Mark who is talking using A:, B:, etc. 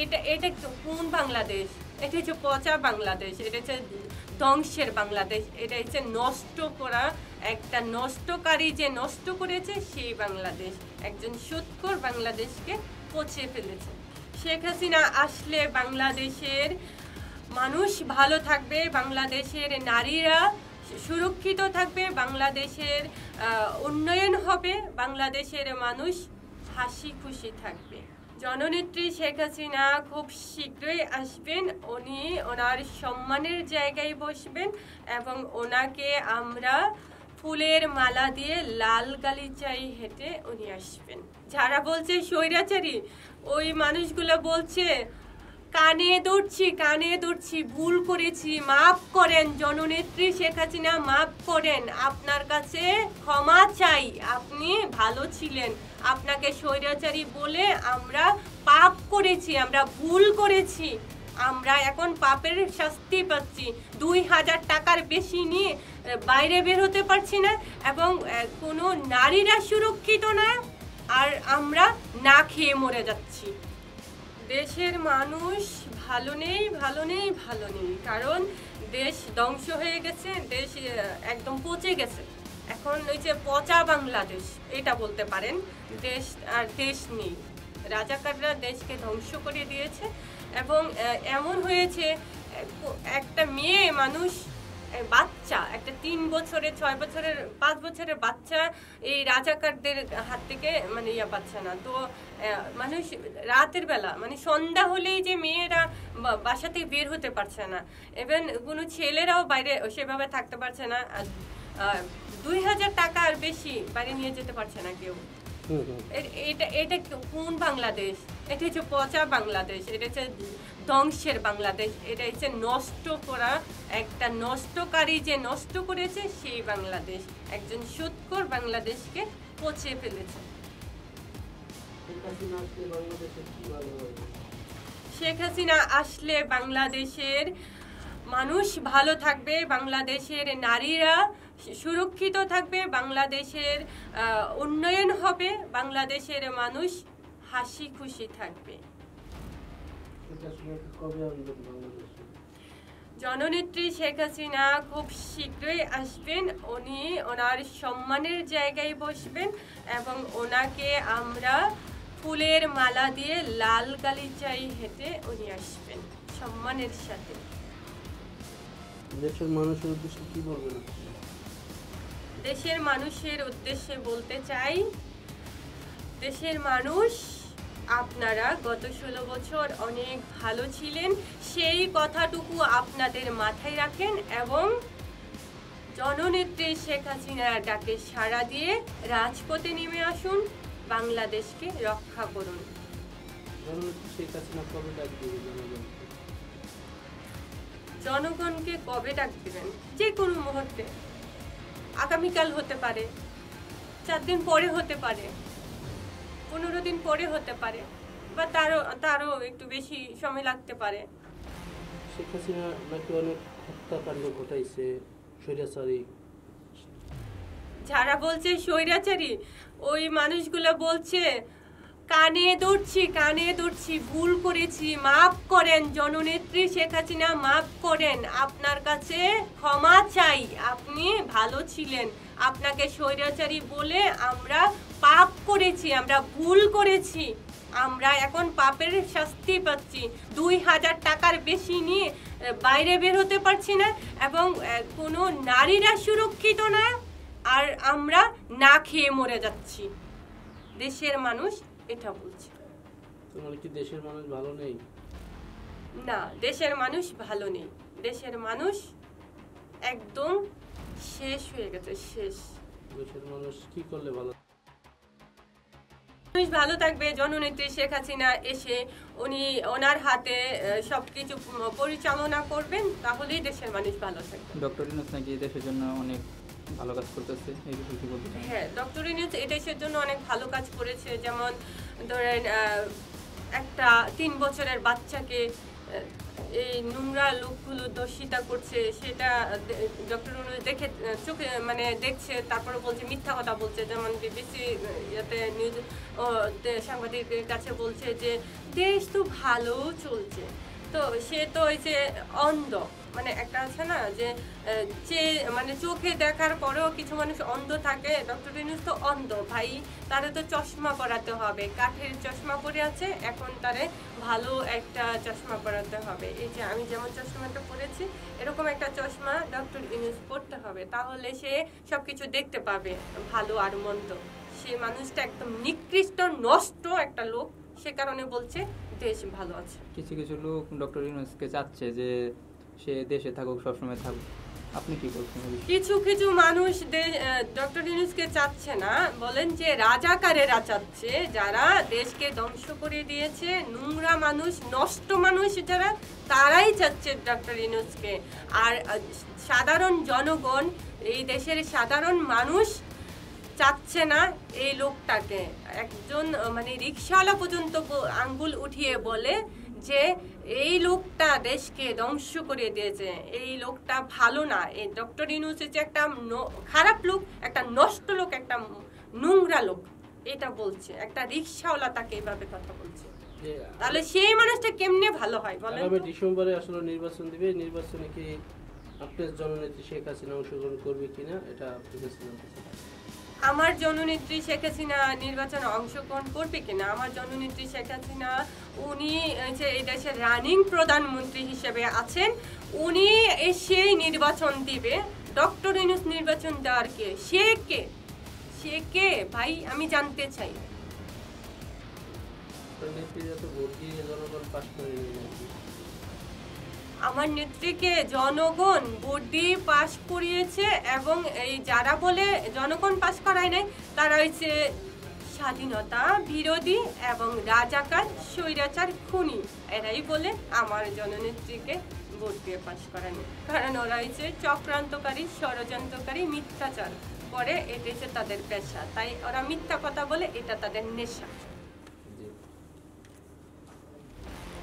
A: এটা এটা কোন বাংলাদেশ? এটা হচ্ছে পচা বাংলাদেশ, এটা হচ্ছে ধ্বংসের বাংলাদেশ, এটা হচ্ছে নষ্ট করা, একটা নষ্টকারী যে নষ্ট করেছে সেই বাংলাদেশ, একজন সুৎখোর বাংলাদেশকে পচে ফেলেছে। শেখ হাসিনা আসলে বাংলাদেশের মানুষ ভালো থাকবে, বাংলাদেশের নারীরা সুরক্ষিত থাকবে, বাংলাদেশের উন্নয়ন হবে, বাংলাদেশের মানুষ হাসি খুশি থাকবে। জননেত্রী শেখ হাসিনা খুব শীঘ্রই আসবেন, উনি ওনার সম্মানের জায়গায় বসবেন এবং ওনাকে আমরা ফুলের মালা দিয়ে লাল গালিচায় হেঁটে উনি আসবেন। যারা বলছে স্বৈরাচারী, ওই মানুষগুলো বলছে কানে ধরছি, ভুল করেছি, মাফ করেন জননেত্রী শেখ হাসিনা, মাফ করেন, আপনার কাছে ক্ষমা চাই, আপনি ভালো ছিলেন, আপনাকে স্বৈরাচারী বলে আমরা পাপ করেছি, আমরা ভুল করেছি, আমরা এখন পাপের শাস্তি পাচ্ছি, 2000 টাকার বেশি নিয়ে বাইরে বের হতে পারছি না এবং কোনো নারীরা সুরক্ষিত না, আর আমরা না খেয়ে মরে যাচ্ছি। দেশের মানুষ ভালো নেই, কারণ দেশ ধ্বংস হয়ে গেছে, দেশ একদম পচে গেছে। এখন ওই যে পচা বাংলাদেশ এটা বলতে পারেন, দেশ আর দেশ নেই, রাজাকাররা দেশকে ধ্বংস করে দিয়েছে এবং এমন হয়েছে একটা মেয়ে মানুষ, বাচ্চা, একটা 3 বছরের 6 বছরের 5 বছরের বাচ্চা এই রাজাকারদের হাত থেকে মানে পাচ্ছে না। তো মানুষ রাতের বেলা মানে সন্ধ্যা হলেই যে মেয়েরা বাসা থেকে বের হতে পারছে না, ইভেন কোনো ছেলেরাও বাইরে সেভাবে থাকতে পারছে না, 2000 টাকা আর বেশি বাইরে নিয়ে যেতে পারছে না কেউ। এটা কোন বাংলাদেশ? এটা হচ্ছে পচা বাংলাদেশ, এটা হচ্ছে ধ্বংসের বাংলাদেশ, এটা হচ্ছে নষ্ট করা, একটা নষ্টকারী যে নষ্ট করেছে সেই বাংলাদেশ, একজন সুৎখোর বাংলাদেশকে পচে ফেলেছে। শেখ হাসিনা আসলে বাংলাদেশের মানুষ ভালো থাকবে, বাংলাদেশের নারীরা সুরক্ষিত থাকবে, বাংলাদেশের উন্নয়ন হবে, বাংলাদেশের মানুষ হাসি খুশি থাকবে। জননেত্রী শেখ হাসিনা খুব শীঘ্রই আসবেন, উনি ওনার সম্মানের জায়গায় বসবেন এবং ওনাকে আমরা ফুলের মালা দিয়ে লাল গালিচায় হেঁটে উনি আসবেন সম্মানের সাথে।
B: দেশের মানুষের উদ্দেশ্যে কি বলবেন?
A: দেশের মানুষের উদ্দেশ্যে বলতে চাই, দেশের মানুষ আপনারা গত 16 বছর অনেক ভালো ছিলেন, সেই কথাটুকু আপনাদের মাথায় রাখেন এবং জননেত্রী শেখ হাসিনার ডাকে সাড়া দিয়ে রাজপথে নেমে আসুন, বাংলাদেশকে রক্ষা করুন। জনগণকে কবে ডাক দিবেন? যে কোনো মুহূর্তে, আগামীকাল হতে পারে, 4 দিন পরে হতে পারে, 15 দিন পরে হতে পারে, বা তারও একটু বেশি সময় লাগতে পারে।
B: শেখ হাসিনা নাকি অনেক হত্যাকাণ্ড ঘটাইছে, স্বৈরাচারী।
A: যারা বলছে স্বৈরাচারী, ওই মানুষগুলো বলছে কানে ধরছি, ভুল করেছি, মাফ করেন জননেত্রী শেখ হাসিনা, মাফ করেন, আপনার কাছে ক্ষমা চাই, আপনি ভালো ছিলেন, আপনাকে স্বৈরাচারী বলে আমরা পাপ করেছি, আমরা ভুল করেছি, আমরা এখন পাপের শাস্তি পাচ্ছি, 2000 টাকার বেশি নিয়ে বাইরে বের হতে পারছি না এবং কোনো নারীরা সুরক্ষিত না, আর আমরা না খেয়ে মরে যাচ্ছি। দেশের মানুষ এটা বলছে।
B: তোমার কি দেশের মানুষ ভালো নেই?
A: না, দেশের মানুষ ভালো নেই, দেশের মানুষ একদম শেষ হয়ে গেছে, শেষ।
B: দেশের মানুষ কি করলে ভালো?
A: মানুষ ভালো থাকবে, জননেত্রী শেখ হাসিনা এসে উনি ওনার হাতে সবকিছু পরিচালনা করবেন, তাহলেই দেশের মানুষ ভালো থাকবে।
C: ডক্টর ইউনূস নাকি দেশের জন্য অনেক ভালো কাজ করতেছে, এই বিষয়ে কি বলতে চান?
A: হ্যাঁ, ডক্টর ইউনূস এই দেশের জন্য অনেক ভালো কাজ করেছে, যেমন ধরেন একটা 3 বছরের বাচ্চাকে এই নোংরা লোকগুলো দোষিতা করছে সেটা ডক্টর ইউনূস দেখে চোখে মানে দেখছে, তারপরে বলছে মিথ্যা কথা বলছে, যেমন বিবিসি ইয়াতে নিউজ সাংবাদিকের কাছে বলছে যে দেশ তো ভালো চলছে। তো সে তো ওই যে অন্ধ, মানে একটা আছে না যে মানে চোখে দেখার পরেও কিছু মানুষ অন্ধ থাকে, ডক্টর ইউনূস তো অন্ধ ভাই, তারে তো চশমা পরাতে হবে, কাঠের চশমা পরে আছে, এখন তারে ভালো একটা চশমা পরাতে হবে। এই যে আমি যেমন চশমাটা পরেছি এরকম একটা চশমা ডক্টর ইউনূস পরতে হবে, তাহলে সে সবকিছু দেখতে পাবে ভালো আর মন্দ। সে মানুষটা একদম নিকৃষ্ট নষ্ট একটা লোক, সে কারণে বলছে দেশ ভালো আছে।
C: কিছু কিছু লোক ডক্টর ইউনূসকে চাচ্ছে যে সে দেশে থাকুক, সবসময় থাকুক, আপনি কি বলছেন?
A: কিছু কিছু মানুষ ডক্টর ইউনূসকে চাচ্ছে না, বলেন যে রাজাকারেরা চাচ্ছে, যারা দেশকে ধ্বংস করে দিয়েছে, নোংরা মানুষ নষ্ট মানুষ যারা, তারাই চাচ্ছে ডক্টর ইউনূসকে। আর সাধারণ জনগণ, এই দেশের সাধারণ মানুষ চাচ্ছে না এই লোকটাকে। একজন মানে রিকশাওয়ালা পর্যন্ত আঙ্গুল উঠিয়ে বলে যে এই লোকটা দেশকে ধ্বংস করে দিয়েছে, এই লোকটা ভালো না, এই ডক্টর ইউনূস হচ্ছে একটা খারাপ লোক, একটা নষ্ট লোক, একটা নোংরা লোক, এটা বলছে। একটা রিকশাওয়ালা তাকে এইভাবে কথা বলছে, তাহলে সেই মানুষটা কেমনে ভালো হয় বলেন?
B: আগামী ডিসেম্বরে আসলে নির্বাচন দিবে, নির্বাচনে কি আপনার জননেত্রী শেখ হাসিনা অংশগ্রহণ করবে কিনা এটা আপনার কাছে জানতে চাই।
A: আমার জননেত্রী শেখ হাসিনা নির্বাচনে অংশগ্রহণ করবে কিনা, আমার জননেত্রী শেখ হাসিনা উনি এই দেশের রানিং প্রধানমন্ত্রী হিসেবে আছেন, উনি এসেই নির্বাচন দিবে। ডক্টর ইউনূস নির্বাচন দেওয়ার কে? সে কে ভাই, আমি জানতে চাই।
B: নেত্রীরা তো ভোট দিয়ে জনগণ পাস করে নিলেন।
A: আমার নেত্রীকে জনগণ ভোট দিয়ে পাশ করিয়েছে, এবং এই যারা বলে জনগণ পাশ করায় নাই, তারা হচ্ছে স্বাধীনতা বিরোধী এবং রাজাকার স্বৈরাচার খুনি, এরাই বলে আমার জননেত্রীকে ভোট দিয়ে পাশ করায়নি। কারণ ওরা হচ্ছে চক্রান্তকারী, ষড়যন্ত্রকারী, মিথ্যাচার করে, এটা হচ্ছে তাদের পেশা, তাই ওরা মিথ্যা কথা বলে, এটা তাদের নেশা।